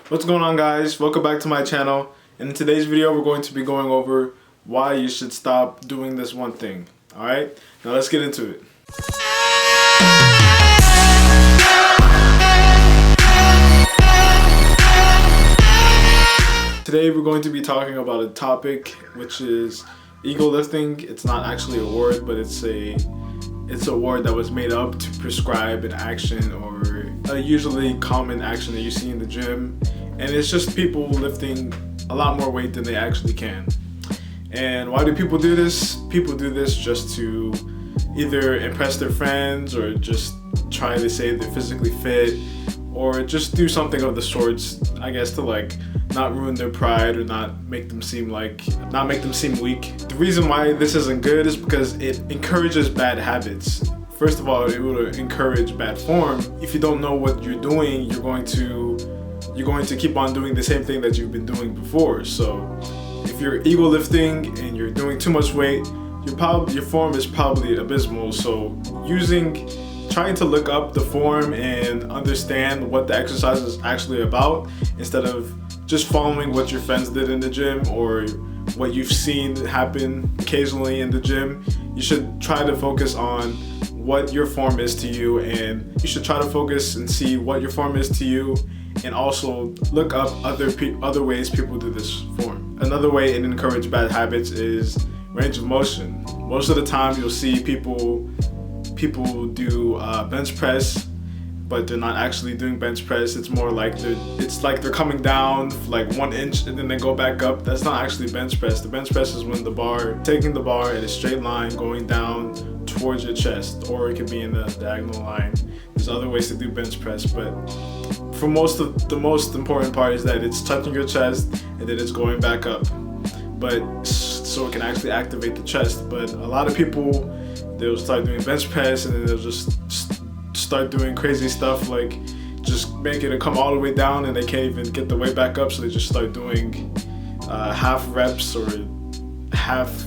What's going on, guys? Welcome back to my channel. In today's video we're going to be going over why you should stop doing this one thing. Alright, now let's get into it. Today we're going to be talking about a topic which is ego lifting. It's not actually a word, but it's a word that was made up to prescribe an action or a usually common action that you see in the gym, and it's just people lifting a lot more weight than they actually can. And why do people do this? People do this just to either impress their friends or just try to say they're physically fit, or just do something of the sorts, I guess, to like not ruin their pride or not make them seem weak. The reason why this isn't good is because it encourages bad habits. First of all, it will encourage bad form. If you don't know what you're doing, you're going to keep on doing the same thing that you've been doing before. So if you're ego lifting and you're doing too much weight, your form is probably abysmal. So trying to look up the form and understand what the exercise is actually about, instead of just following what your friends did in the gym or what you've seen happen occasionally in the gym. You should try to focus on what your form is to you, and you should try to focus and see what your form is to you, and also look up other ways people do this form. Another way it encourages bad habits is range of motion. Most of the time you'll see people do bench press, but they're not actually doing bench press. It's more like they're coming down like 1 inch and then they go back up. That's not actually bench press. The bench press is when taking the bar in a straight line going down towards your chest, or it could be in the diagonal line. There's other ways to do bench press, but for the most important part is that it's touching your chest and then it's going back up, but so it can actually activate the chest. But a lot of people, they'll start doing bench press and then they'll just start doing crazy stuff, like just make it come all the way down and they can't even get the weight back up, so they just start doing half reps, or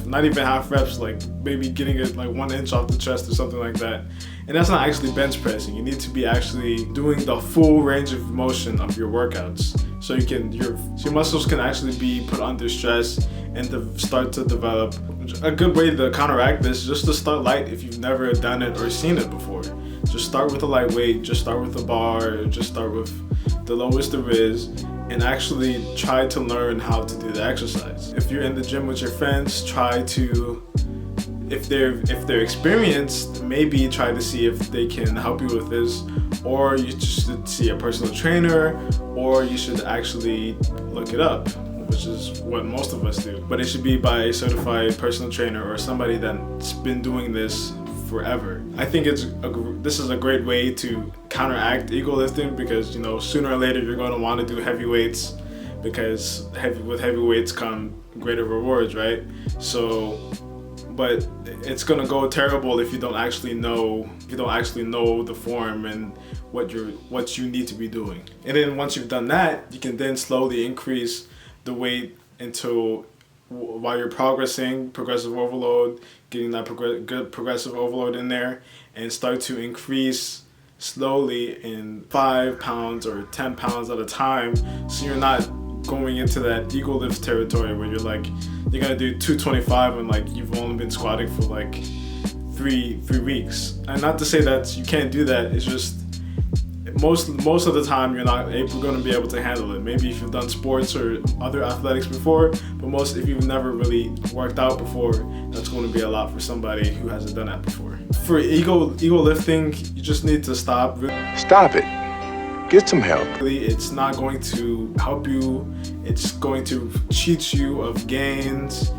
not even half reps, like maybe getting it like 1 inch off the chest or something like that. And that's not actually bench pressing. You need to be actually doing the full range of motion of your workouts, so your muscles can actually be put under stress and start to develop. A good way to counteract this is just to start light. If you've never done it or seen it before, just start with a lightweight, just start with a bar, or just start with the lowest there is, and actually try to learn how to do the exercise. If you're in the gym with your friends, try to, if they're experienced, maybe try to see if they can help you with this, or you just should see a personal trainer, or you should actually look it up, which is what most of us do. But it should be by a certified personal trainer or somebody that's been doing this forever. I think this is a great way to counteract ego lifting, because sooner or later you're going to want to do heavy weights, because with heavy weights come greater rewards, right? So, but it's gonna go terrible if you don't actually know the form and what you need to be doing. And then once you've done that, you can then slowly increase the weight until, while you're progressive overload, getting that good progressive overload in there, and start to increase slowly in 5 pounds or 10 pounds at a time, so you're not going into that ego lift territory where you're gonna do 225 and like you've only been squatting for like three weeks. And not to say that you can't do that, it's just most of the time you're not going to be able to handle it. Maybe if you've done sports or other athletics before, but if you've never really worked out before, that's going to be a lot for somebody who hasn't done that before. For ego lifting, you just need to stop. Stop it. Get some help. It's not going to help you. It's going to cheat you of gains.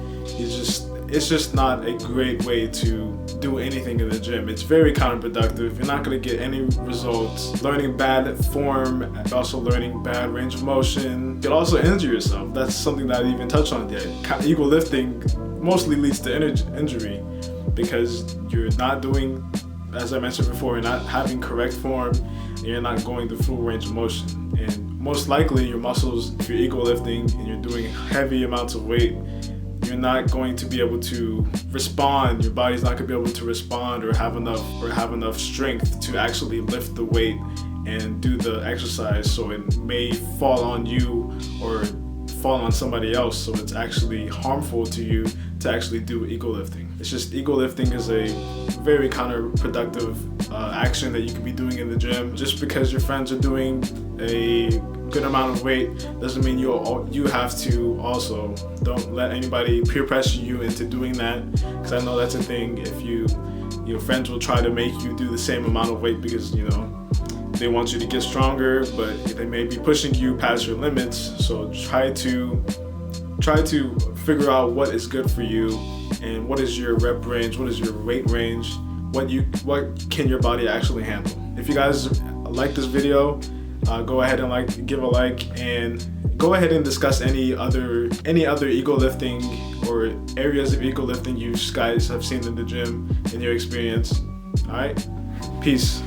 It's just not a great way to do anything in the gym. It's very counterproductive. You're not going to get any results. Learning bad form, also learning bad range of motion. You could also injure yourself. That's something that I didn't even touch on yet. Ego lifting mostly leads to injury, because you're not doing, as I mentioned before, you're not having correct form, and you're not going the full range of motion. And most likely your muscles, if you're ego lifting and you're doing heavy amounts of weight, you're not going to be able to respond. Your body's not going to be able to respond or have enough strength to actually lift the weight and do the exercise, so it may fall on you or fall on somebody else, so it's actually harmful to you to actually do ego lifting. It's just ego lifting is a very counterproductive action that you could be doing in the gym. Just because your friends are doing a good amount of weight doesn't mean you have to also. Don't let anybody peer pressure you into doing that, because I know that's a thing. If your friends will try to make you do the same amount of weight because they want you to get stronger, but they may be pushing you past your limits. So try to figure out what is good for you and what is your rep range, what is your weight range, what can your body actually handle. If you guys like this video, go ahead and give a like, and go ahead and discuss any other ego lifting or areas of ego lifting you guys have seen in the gym in your experience. All right, peace.